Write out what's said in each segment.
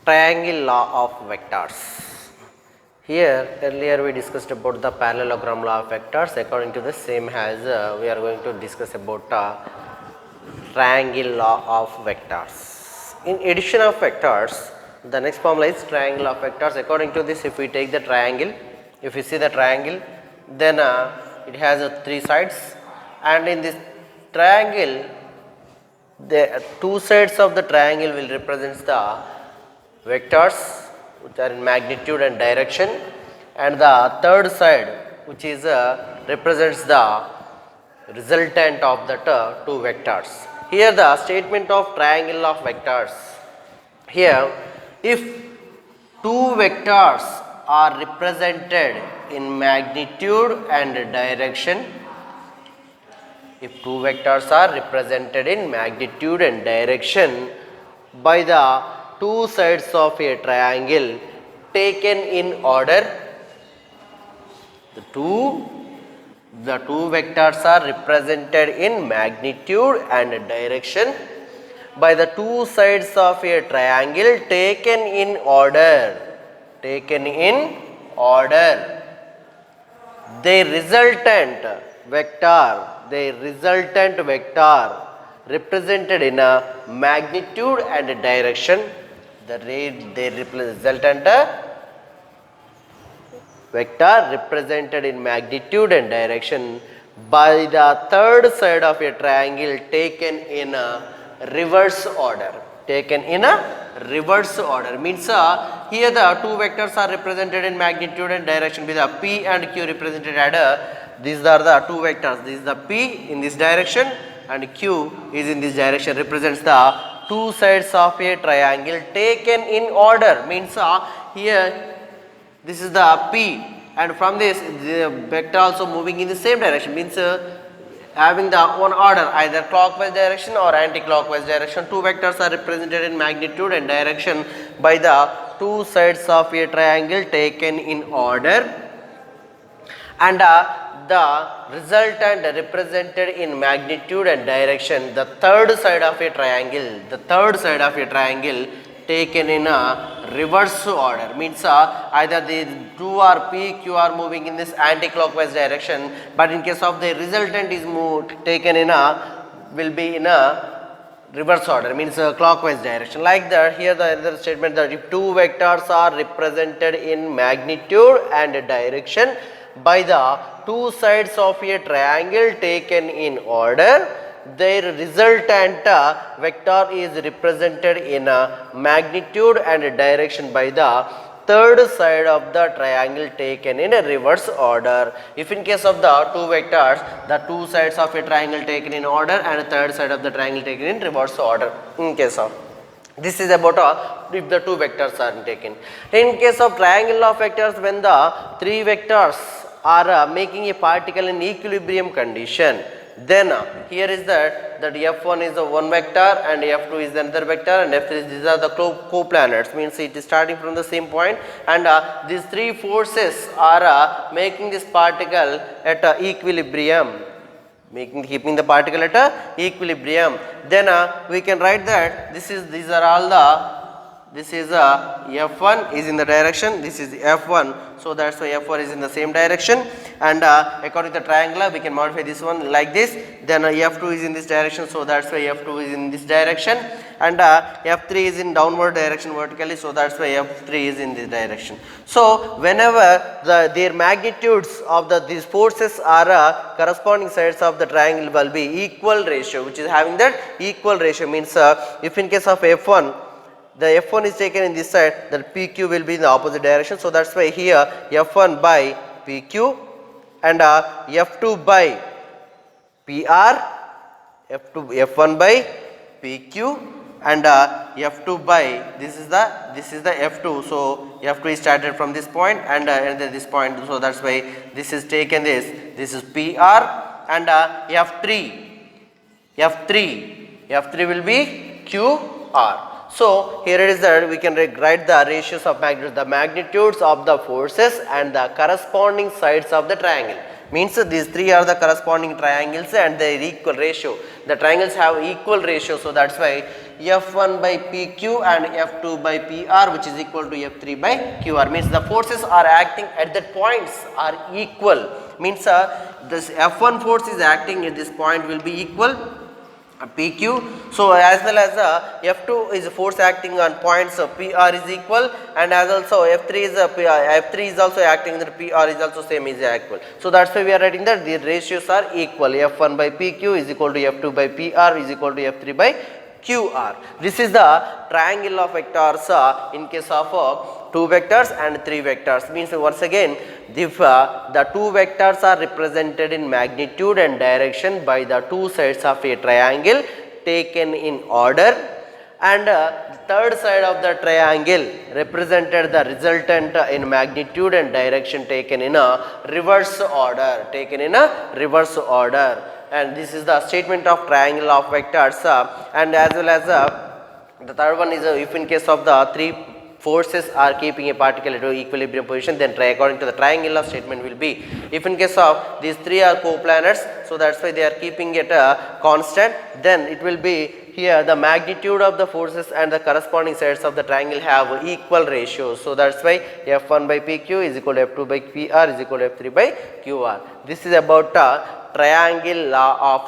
triangle law of vectors. Here earlier we discussed about the parallelogram law of vectors. According to the same as we are going to discuss about triangle law of vectors. In addition of vectors, the next formula is triangle of vectors. According to this, if we take the triangle, if you see the triangle, then it has three sides, and in this triangle the two sides of the triangle will represent the vectors which are in magnitude and direction, and the third side which is represents the resultant of the two vectors. Here the statement of triangle of vectors. Here, if two vectors are represented in magnitude and direction, if two vectors are represented in magnitude and direction by the two sides of a triangle taken in order, the two vectors are represented in magnitude and direction by the two sides of a triangle taken in order. The resultant vector represented in a magnitude and direction, the resultant vector represented in magnitude and direction by the third side of a triangle taken in a reverse order. Means here the two vectors are represented in magnitude and direction with the P and Q represented at these are the two vectors. This is the P in this direction and Q is in this direction, represents the two sides of a triangle taken in order. Means here this is the P, and from this the vector also moving in the same direction, means having the one order, either clockwise direction or anti-clockwise direction. Two vectors are represented in magnitude and direction by the two sides of a triangle taken in order, and the resultant represented in magnitude and direction, the third side of a triangle taken in a reverse order. Means either the 2 or P, Q are moving in this anti-clockwise direction, but in case of the resultant is taken in a, will be in a reverse order, means clockwise direction. Like that, here the other statement that if two vectors are represented in magnitude and direction by the two sides of a triangle taken in order, their resultant vector is represented in a magnitude and direction by the third side of the triangle taken in a reverse order. If in case of the two vectors, the two sides of a triangle taken in order and the third side of the triangle taken in reverse order. In case of this is about if the two vectors are taken. In case of triangle of vectors, when the three vectors are making a particle in equilibrium condition, then here is that F1 is the one vector and F2 is the another vector and F3, these are the coplanets, means it is starting from the same point, and these three forces are making this particle at equilibrium, keeping the particle at equilibrium. Then we can write that this is F1 is in the direction, this is F1, so that's why F1 is in the same direction, and according to the triangular we can modify this one like this. Then F2 is in this direction, so that's why F2 is in this direction, and F3 is in downward direction vertically, so that's why F3 is in this direction. So whenever their magnitudes of these forces are corresponding sides of the triangle will be equal ratio, which is having that equal ratio, means if in case of F1 the F1 is taken in this side, the PQ will be in the opposite direction. So that's why here F1 by PQ and F2 by PR, F1 by PQ and F2 by this is the F2. So F2 is started from this point and ended this point. So that's why this is taken this is PR, and F3 will be QR. So here it is that we can write the ratios of magnitudes, the magnitudes of the forces and the corresponding sides of the triangle. Means these three are the corresponding triangles and their equal ratio. The triangles have equal ratio, so that's why F1 by PQ and F2 by PR, which is equal to F3 by QR. Means the forces are acting at that points are equal. Means this F1 force is acting at this point will be equal PQ. So as well as F2 is force acting on points PR is equal, and as also F3 is F3 is also acting that PR is also same is equal. So that's why we are writing that the ratios are equal. F1 by PQ is equal to F2 by PR is equal to F3 by QR. This is the triangle of vectors in case of 2 vectors and 3 vectors. Means once again, if the 2 vectors are represented in magnitude and direction by the two sides of a triangle taken in order, and the third side of the triangle represented the resultant in magnitude and direction taken in a reverse order, and this is the statement of triangle of vectors. And as well as the third one is if in case of the three forces are keeping a particle at equilibrium position, then according to the triangular statement will be, if in case of these three are coplanars, so that's why they are keeping it constant, then it will be here the magnitude of the forces and the corresponding sides of the triangle have equal ratios. So that's why F1 by PQ is equal to F2 by PR is equal to F3 by QR. This is about triangle law of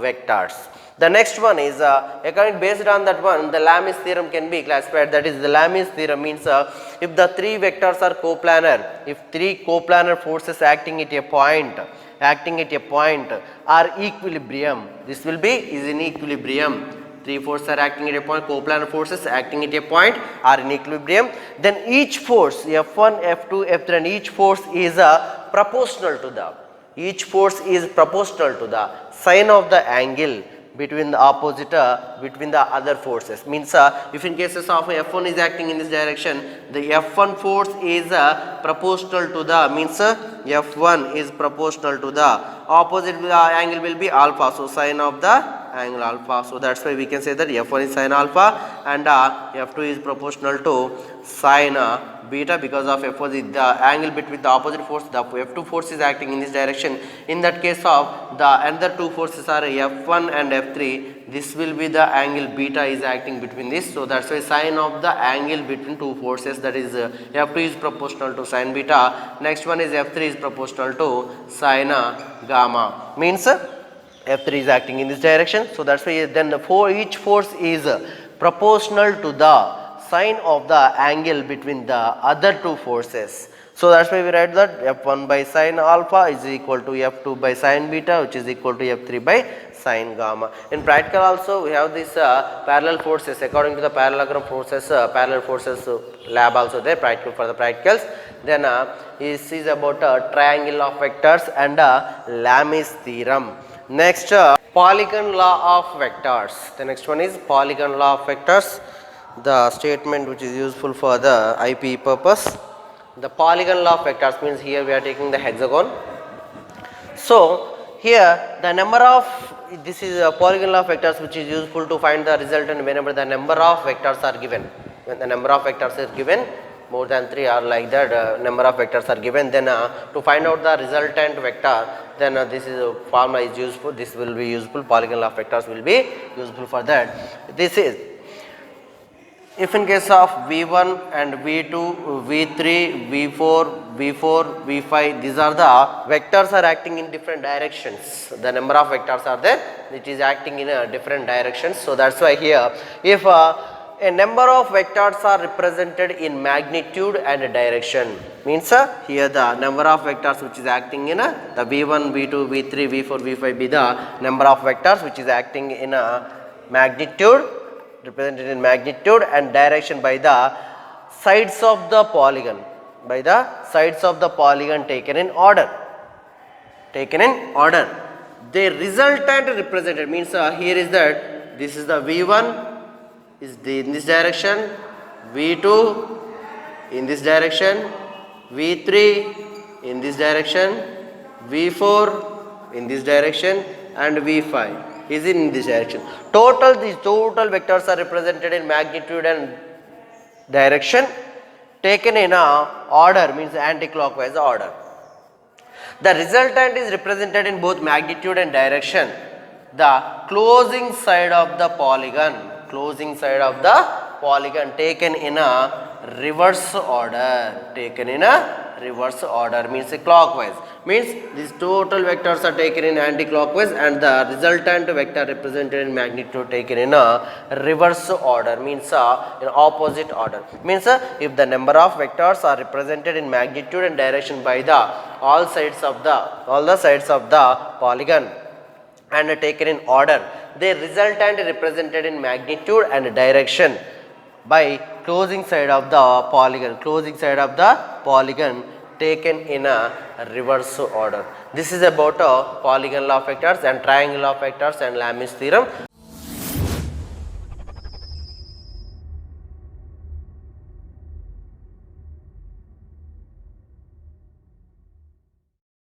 vectors. The next one is according based on that one, the Lambda theorem can be classified. That is, the Lambda theorem means if the three vectors are coplanar, if three coplanar forces acting at a point are equilibrium, this will be is in equilibrium. Three forces are acting at a point, coplanar forces acting at a point are in equilibrium. Then each force F1, F2, F3, and each force is proportional to the sine of the angle between the opposite between the other forces. Means if in cases of F1 is acting in this direction, the F1 force is proportional to the F1 is proportional to the opposite angle will be alpha, so sine of the angle alpha. So that's why we can say that F1 is sine alpha and F2 is proportional to sine beta, because of F1 is the angle between the opposite force, the F2 force is acting in this direction. In that case of the another two forces are F1 and F3, this will be the angle beta is acting between this. So that's why sine of the angle between two forces, that is F2 is proportional to sine beta. Next one is F3 is proportional to sine gamma. Means F3 is acting in this direction. So that's why then each force is proportional to the sine of the angle between the other two forces. So that's why we write that F1 by sine alpha is equal to F2 by sine beta, which is equal to F3 by sine gamma. In practical also we have these parallel forces according to the parallelogram forces, parallel forces lab also there, practical for the practicals. Then this is about triangle of vectors and Lambda's theorem. Next Polygon law of vectors. The next one is Polygon law of vectors, the statement which is useful for the IPE purpose. The Polygon law of vectors means here we are taking the hexagon. So here the number of, this is a Polygon law of vectors which is useful to find the resultant whenever the number of vectors are given. When the number of vectors is given, more than 3 or like that number of vectors are given, then to find out the resultant vector, then this is a formula is useful, this will be useful, Polygon law of vectors will be useful for that. This is if in case of V1 and V2, V3, V4, V4, V5, these are the vectors are acting in different directions. The number of vectors are there, it is acting in different directions. So that's why here, if a number of vectors are represented in magnitude and direction, means here the number of vectors which is acting in the V1, V2, V3, V4, V5 be the number of vectors which is acting in magnitude, represented in magnitude and direction by the sides of the polygon, taken in order. The resultant represented means here is that this is the V1 is in this direction, V2 in this direction, V3 in this direction, V4 in this direction, and V5 is in this direction. These total vectors are represented in magnitude and direction taken in order, means anti-clockwise order. The resultant is represented in both magnitude and direction. The closing side of the polygon taken in a reverse order, means clockwise, means these total vectors are taken in anti-clockwise and the resultant vector represented in magnitude taken in a reverse order, means in opposite order, means if the number of vectors are represented in magnitude and direction by the all the sides of the polygon and taken in order, the resultant represented in magnitude and direction by closing side of the polygon taken in a reverse order. This is about Polygon law of vectors and triangle law of vectors and Lambda's theorem.